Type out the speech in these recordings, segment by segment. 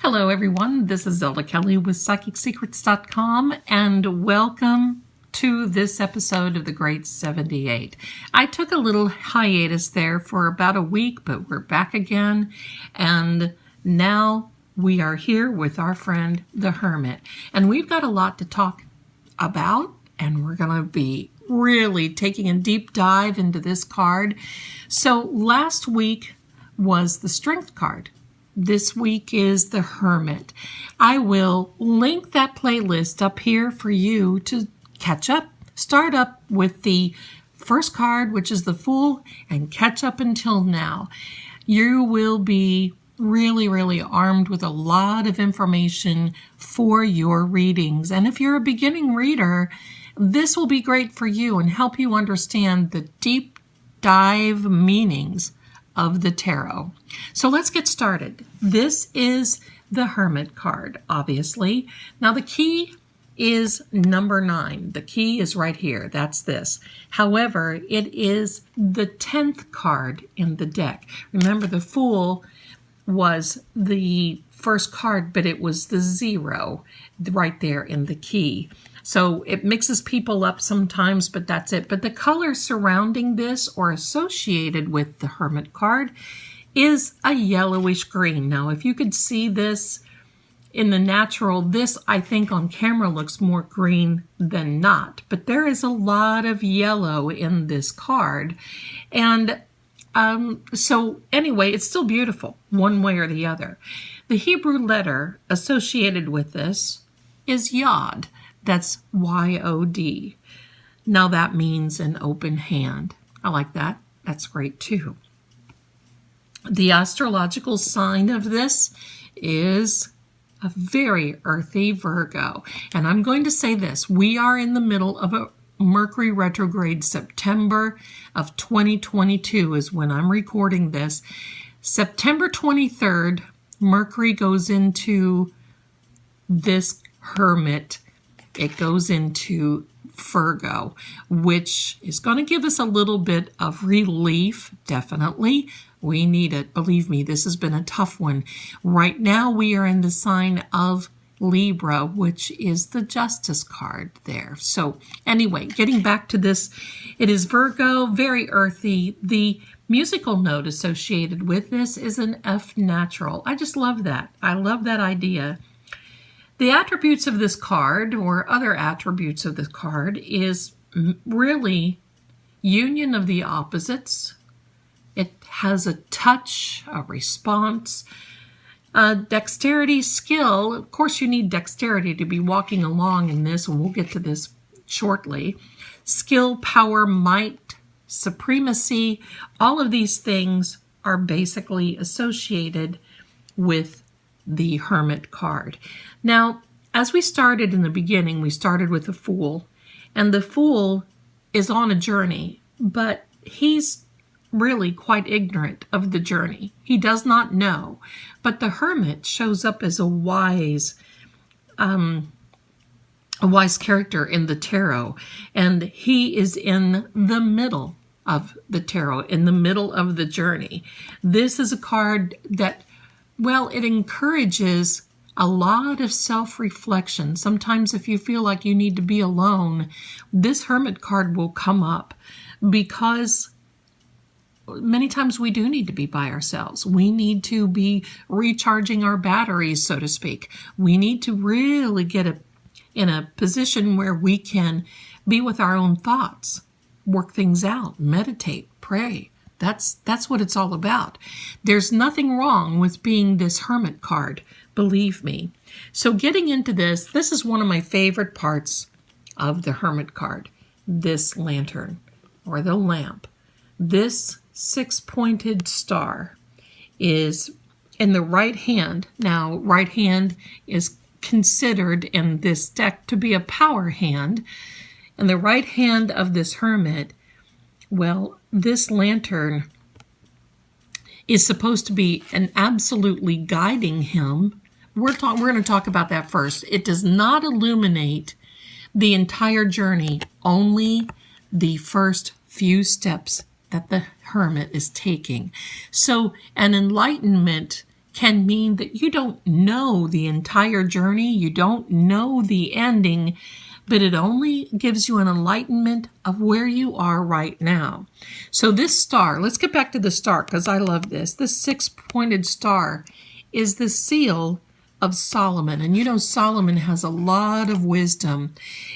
Hello everyone, this is Zelda Kelly with PsychicSecrets.com and welcome to this episode of The Great 78. I took a little hiatus there for about a week, but we're back again, and now we are here with our friend the Hermit, and we've got a lot to talk about, and we're going to be really taking a deep dive into this card. So last week was the Strength card. This week is the Hermit. I will link that playlist up here for you to catch up. Start up with the first card, which is the Fool, and catch up until now. You will be really armed with a lot of information for your readings. And if you're a beginning reader, this will be great for you and help you understand the deep dive meanings of the tarot. So let's get started. This is the Hermit card, obviously. Now the key is number 9. The key is right here. That's this. However, it is the 10th card in the deck. Remember, the Fool was the first card, but it was the 0 right there in the key. So it mixes people up sometimes, but that's it. But the color surrounding this or associated with the Hermit card is a yellowish green. Now, if you could see this in the natural, this I think on camera looks more green than not. But there is a lot of yellow in this card. And so anyway, it's still beautiful one way or the other. The Hebrew letter associated with this is Yod. That's Y-O-D. Now that means an open hand. I like that. That's great too. The astrological sign of this is a very earthy Virgo. And I'm going to say this. We are in the middle of a Mercury retrograde. September of 2022 is when I'm recording this. September 23rd, Mercury goes into this Hermit. It goes into Virgo, which is going to give us a little bit of relief, definitely. We need it. Believe me, this has been a tough one. Right now, we are in the sign of Libra, which is the Justice card there. So anyway, getting back to this, it is Virgo, very earthy. The musical note associated with this is an F natural. I just love that. I love that idea. The attributes of this card, or other attributes of this card, is really union of the opposites. It has a touch, a response, dexterity, skill. Of course, you need dexterity to be walking along in this, and we'll get to this shortly. Skill, power, might, supremacy, all of these things are basically associated with the Hermit card. Now, as we started in the beginning, we started with the Fool, and the Fool is on a journey, but he's really quite ignorant of the journey. He does not know, but the Hermit shows up as a wise character in the tarot, and he is in the middle of the tarot, in the middle of the journey. This is a card that, well, it encourages a lot of self-reflection. Sometimes if you feel like you need to be alone, this Hermit card will come up, because many times we do need to be by ourselves. We need to be recharging our batteries, so to speak. We need to really get in a position where we can be with our own thoughts, work things out, meditate, pray. That's what it's all about. There's nothing wrong with being this Hermit card, believe me. So getting into this is one of my favorite parts of the Hermit card, this lantern or the lamp. This 6-pointed star is in the right hand. Now, right hand is considered in this deck to be a power hand. And the right hand of this Hermit, well, this lantern is supposed to be an absolutely guiding him. We're going to talk about that first. It does not illuminate the entire journey, only the first few steps that the Hermit is taking. So an enlightenment can mean that you don't know the entire journey, you don't know the ending, but it only gives you an enlightenment of where you are right now. So this star, let's get back to the star because I love this. This six-pointed star is the seal of Solomon. And you know Solomon has a lot of wisdom.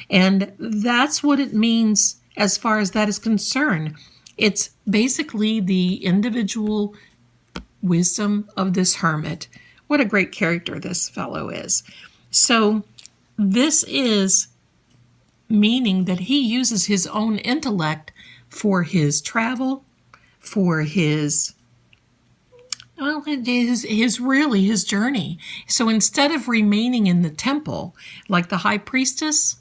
And that's what it means as far as that is concerned. It's basically the individual wisdom of this hermit. What a great character this fellow is. So this is meaning that he uses his own intellect for his travel, for his journey. So instead of remaining in the temple like the high priestess,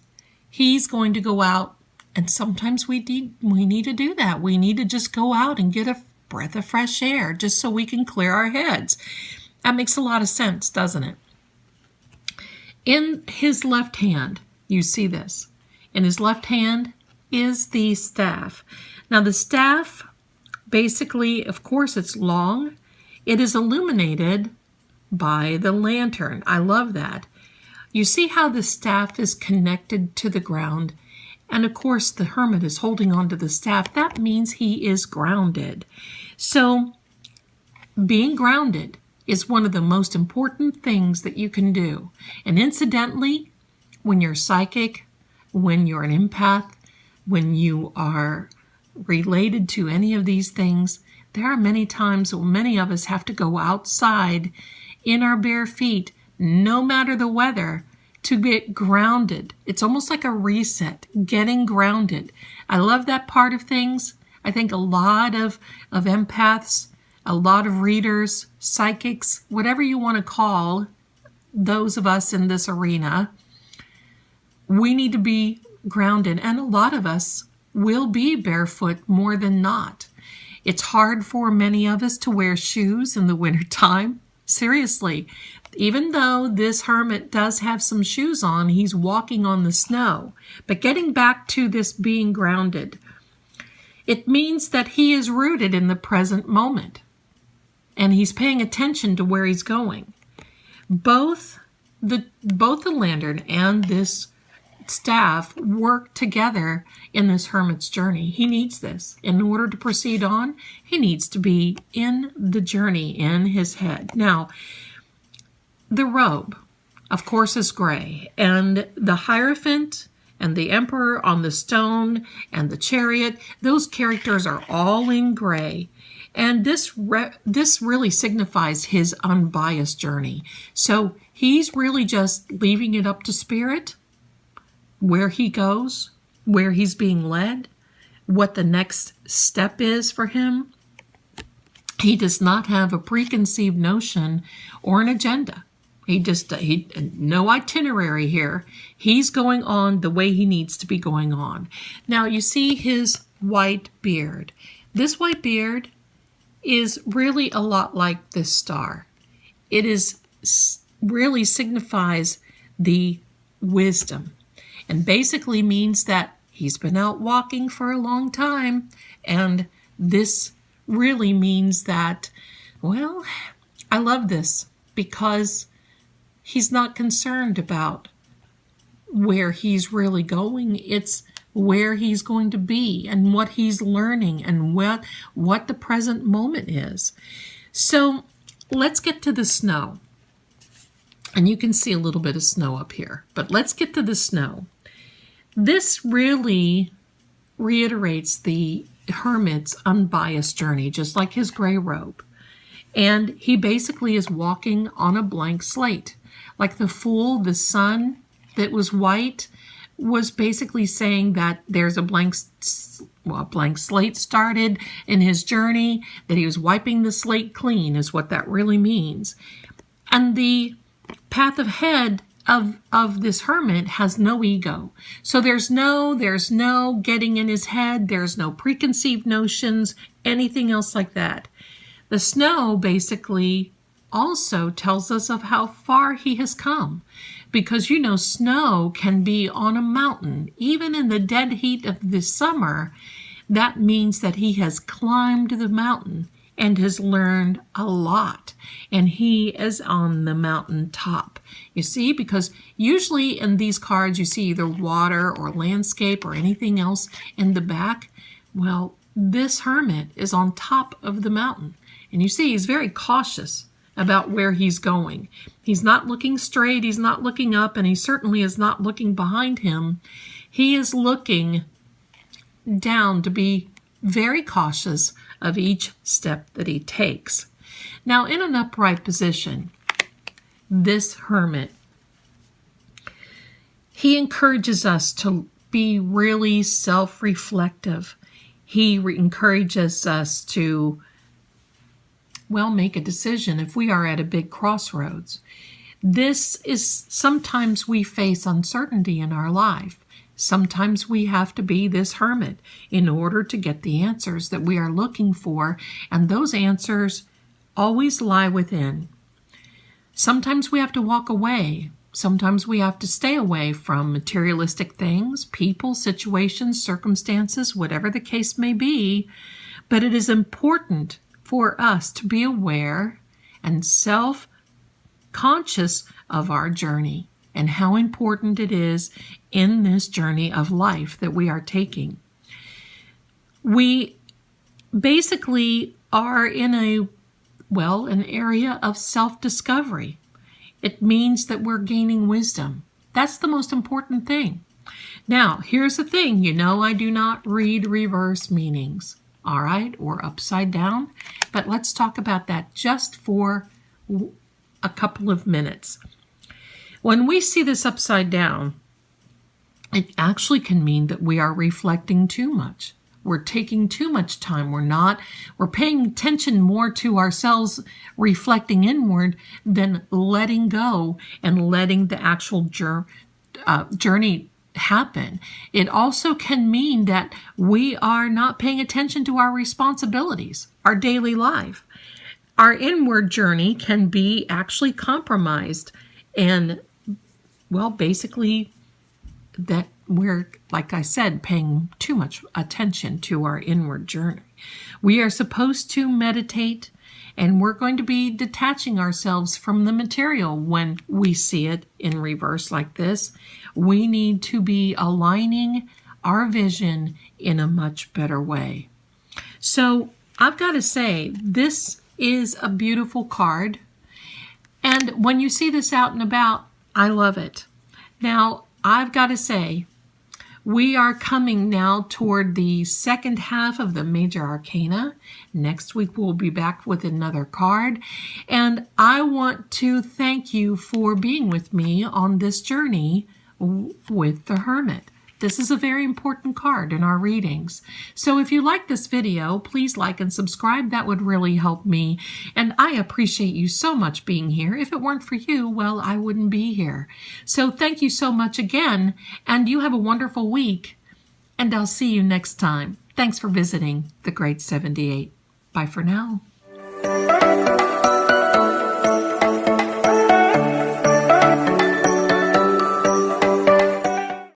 he's going to go out, and sometimes we need to do that. We need to just go out and get a breath of fresh air just so we can clear our heads. That makes a lot of sense, doesn't it? In his left hand, you see this. In his left hand is the staff. Now the staff, basically, of course, it's long. It is illuminated by the lantern. I love that. You see how the staff is connected to the ground? And of course, the hermit is holding on to the staff. That means he is grounded. So being grounded is one of the most important things that you can do. And incidentally, when you're psychic, when you're an empath, when you are related to any of these things, there are many times when many of us have to go outside in our bare feet, no matter the weather, to get grounded. It's almost like a reset, getting grounded. I love that part of things. I think a lot of empaths, a lot of readers, psychics, whatever you want to call those of us in this arena, we need to be grounded, and a lot of us will be barefoot more than not. It's hard for many of us to wear shoes in the wintertime. Seriously, even though this hermit does have some shoes on, he's walking on the snow. But getting back to this being grounded, it means that he is rooted in the present moment, and he's paying attention to where he's going. Both the lantern and this staff work together in this hermit's journey. He needs this. In order to proceed on, he needs to be in the journey in his head. Now, the robe, of course, is gray, and the Hierophant and the Emperor on the stone and the Chariot, those characters are all in gray. And this really signifies his unbiased journey. So he's really just leaving it up to spirit, where he goes, where he's being led, what the next step is for him. He does not have a preconceived notion or an agenda. He no itinerary here. He's going on the way he needs to be going on. Now you see his white beard. This white beard is really a lot like this star. It really signifies the wisdom, and basically means that he's been out walking for a long time. And this really means that, well, I love this because he's not concerned about where he's really going. It's where he's going to be and what he's learning and what the present moment is. So let's get to the snow. And you can see a little bit of snow up here, but let's get to the snow. This really reiterates the hermit's unbiased journey, just like his gray robe. And he basically is walking on a blank slate. Like the Fool, the sun that was white, was basically saying that there's a blank slate started in his journey, that he was wiping the slate clean is what that really means. And the path ahead of this hermit has no ego. So there's no getting in his head, there's no preconceived notions, anything else like that. The snow basically also tells us of how far he has come, because you know snow can be on a mountain. Even in the dead heat of the summer, that means that he has climbed the mountain. and has learned a lot. And he is on the mountaintop. You see, because usually in these cards you see either water or landscape or anything else in the back. Well, this hermit is on top of the mountain. And you see he's very cautious about where he's going. He's not looking straight, he's not looking up, and he certainly is not looking behind him. He is looking down to be very cautious of each step that he takes. Now, in an upright position, this hermit, he encourages us to be really self-reflective. He encourages us to, well, make a decision if we are at a big crossroads. This is, sometimes we face uncertainty in our life. Sometimes we have to be this hermit in order to get the answers that we are looking for, and those answers always lie within. Sometimes we have to walk away. Sometimes we have to stay away from materialistic things, people, situations, circumstances, whatever the case may be. But it is important for us to be aware and self-conscious of our journey and how important it is in this journey of life that we are taking. We basically are in an area of self-discovery. It means that we're gaining wisdom. That's the most important thing. Now, here's the thing. You know, I do not read reverse meanings, all right, or upside down. But let's talk about that just for a couple of minutes. When we see this upside down, it actually can mean that we are reflecting too much. We're taking too much time. We're paying attention more to ourselves, reflecting inward, than letting go and letting the actual journey happen. It also can mean that we are not paying attention to our responsibilities, our daily life. Our inward journey can be actually compromised, and, well, basically that we're, like I said, paying too much attention to our inward journey. We are supposed to meditate, and we're going to be detaching ourselves from the material when we see it in reverse like this. We need to be aligning our vision in a much better way. So I've got to say, this is a beautiful card. And when you see this out and about, I love it. Now, I've got to say, we are coming now toward the second half of the major arcana. Next week, we'll be back with another card. And I want to thank you for being with me on this journey with the Hermit. This is a very important card in our readings. So if you like this video, please like and subscribe. That would really help me. And I appreciate you so much being here. If it weren't for you, well, I wouldn't be here. So thank you so much again. And you have a wonderful week. And I'll see you next time. Thanks for visiting The Great 78. Bye for now.